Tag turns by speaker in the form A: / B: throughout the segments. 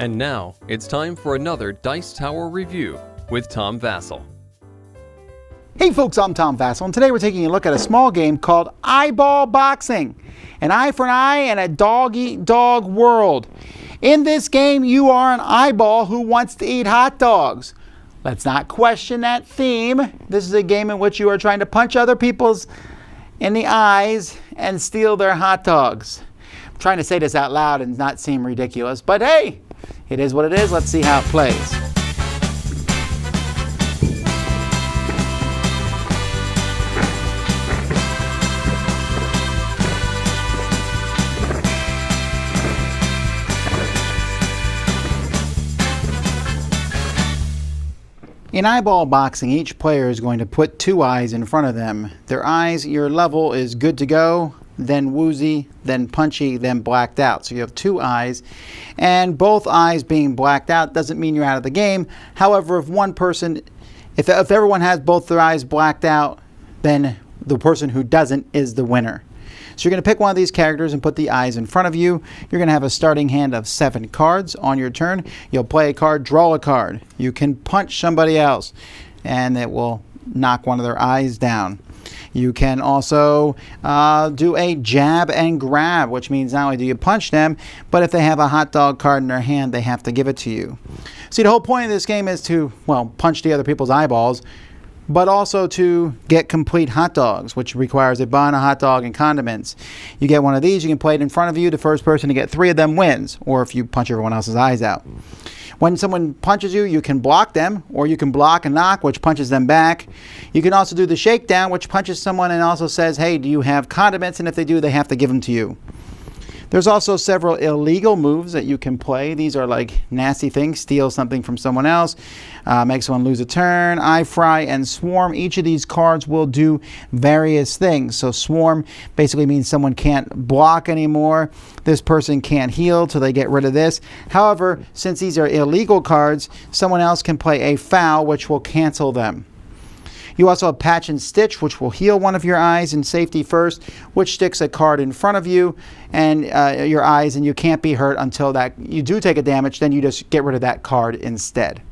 A: And now, it's time for another Dice Tower review with Tom Vasel.
B: Hey folks, I'm Tom Vasel, and today we're taking a look at a small game called Eyeball Boxing. An eye for an eye and a dog-eat-dog world. In this game, you are an eyeball who wants to eat hot dogs. Let's not question that theme. This is a game in which you are trying to punch other people's in the eyes and steal their hot dogs. I'm trying to say this out loud and not seem ridiculous, but hey, it is what it is. Let's see how it plays. In eyeball boxing, each player is going to put two eyes in front of them. Their eyes, your level is good to go, then woozy, then punchy, then blacked out. So you have two eyes, and both eyes being blacked out doesn't mean you're out of the game. However, if everyone has both their eyes blacked out, then the person who doesn't is the winner. So you're going to pick one of these characters and put the eyes in front of you. You're going to have a starting hand of 7 cards. On your turn, you'll play a card, draw a card. You can punch somebody else, and it will knock one of their eyes down. You can also do a jab and grab, which means not only do you punch them, but if they have a hot dog card in their hand, they have to give it to you. See, the whole point of this game is to, well, punch the other people's eyeballs, but also to get complete hot dogs, which requires a bun, a hot dog, and condiments. You get one of these, you can play it in front of you. The first person to get 3 of them wins, or if you punch everyone else's eyes out. When someone punches you, you can block them, or you can block and knock, which punches them back. You can also do the shakedown, which punches someone and also says, hey, do you have condiments? And if they do, they have to give them to you. There's also several illegal moves that you can play. These are like nasty things: steal something from someone else, make someone lose a turn, eye fry, and swarm. Each of these cards will do various things. So swarm basically means someone can't block anymore. This person can't heal till they get rid of this. However, since these are illegal cards, someone else can play a foul, which will cancel them. You also have Patch and Stitch, which will heal one of your eyes in safety first, which sticks a card in front of you and your eyes, and you can't be hurt until that you do take a damage. Then you just get rid of that card instead.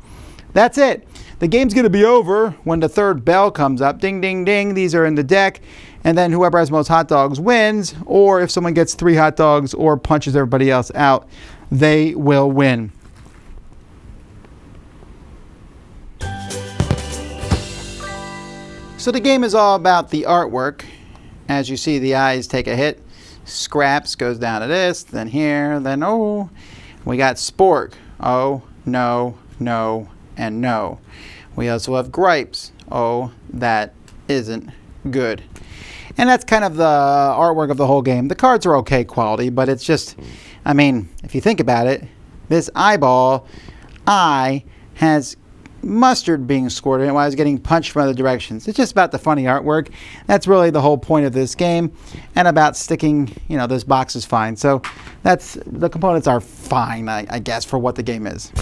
B: That's it. The game's going to be over when the third bell comes up. Ding, ding, ding. These are in the deck. And then whoever has most hot dogs wins, or if someone gets 3 hot dogs or punches everybody else out, they will win. So the game is all about the artwork. As you see, the eyes take a hit. Scraps goes down to this, then here, then oh. We got Spork. Oh, no, no, and no. We also have Gripes. Oh, that isn't good. And that's kind of the artwork of the whole game. The cards are okay quality, but it's just, I mean, if you think about it, this eyeball eye has mustard being squirted in it while I was getting punched from other directions. It's just about the funny artwork. That's really the whole point of this game, and about sticking, this box is fine. So the components are fine, I guess, for what the game is.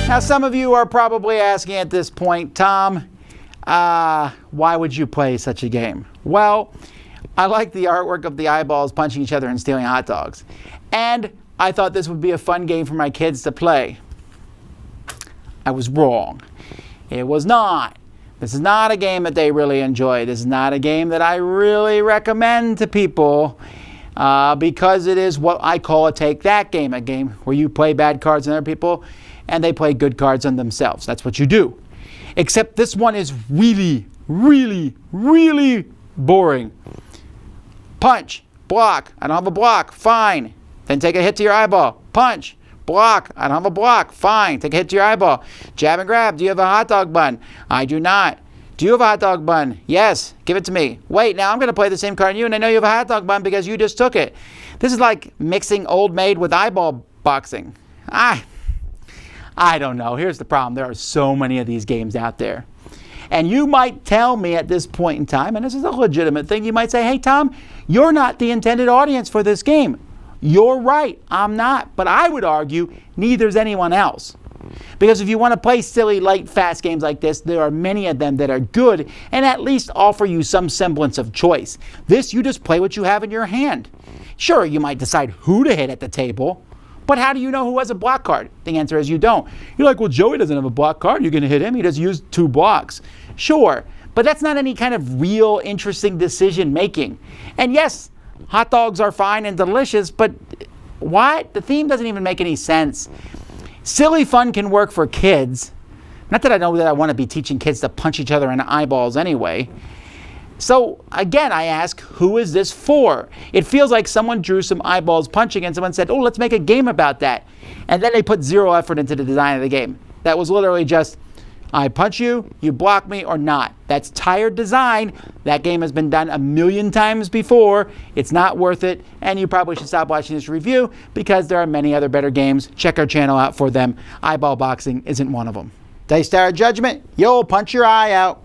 B: Now, some of you are probably asking at this point, Tom, why would you play such a game? Well, I like the artwork of the eyeballs punching each other and stealing hot dogs. And I thought this would be a fun game for my kids to play. I was wrong. It was not. This is not a game that they really enjoy. This is not a game that I really recommend to people because it is what I call a take that game, a game where you play bad cards on other people and they play good cards on themselves. That's what you do. Except this one is really, really, really boring. Punch, block. I don't have a block. Fine. Then take a hit to your eyeball. Punch. Block. I don't have a block. Fine. Take a hit to your eyeball. Jab and grab. Do you have a hot dog bun? I do not. Do you have a hot dog bun? Yes. Give it to me. Wait, now I'm going to play the same card on you, and I know you have a hot dog bun because you just took it. This is like mixing Old Maid with eyeball boxing. I don't know. Here's the problem. There are so many of these games out there. And you might tell me at this point in time, and this is a legitimate thing, you might say, hey, Tom, you're not the intended audience for this game. You're right, I'm not. But I would argue neither is anyone else. Because if you want to play silly, light, fast games like this, there are many of them that are good and at least offer you some semblance of choice. This, you just play what you have in your hand. Sure, you might decide who to hit at the table, but how do you know who has a block card? The answer is you don't. You're like, well, Joey doesn't have a block card. You're going to hit him. He just used 2 blocks. Sure, but that's not any kind of real interesting decision making. And yes, hot dogs are fine and delicious, but what? The theme doesn't even make any sense. Silly fun can work for kids. Not that I know that I want to be teaching kids to punch each other in the eyeballs anyway. So again, I ask, who is this for? It feels like someone drew some eyeballs punching and someone said, oh, let's make a game about that. And then they put 0 effort into the design of the game. That was literally just, I punch you, you block me or not. That's tired design. That game has been done a million times before. It's not worth it. And you probably should stop watching this review because there are many other better games. Check our channel out for them. Eyeball boxing isn't one of them. Dice Tower Judgment, you'll punch your eye out.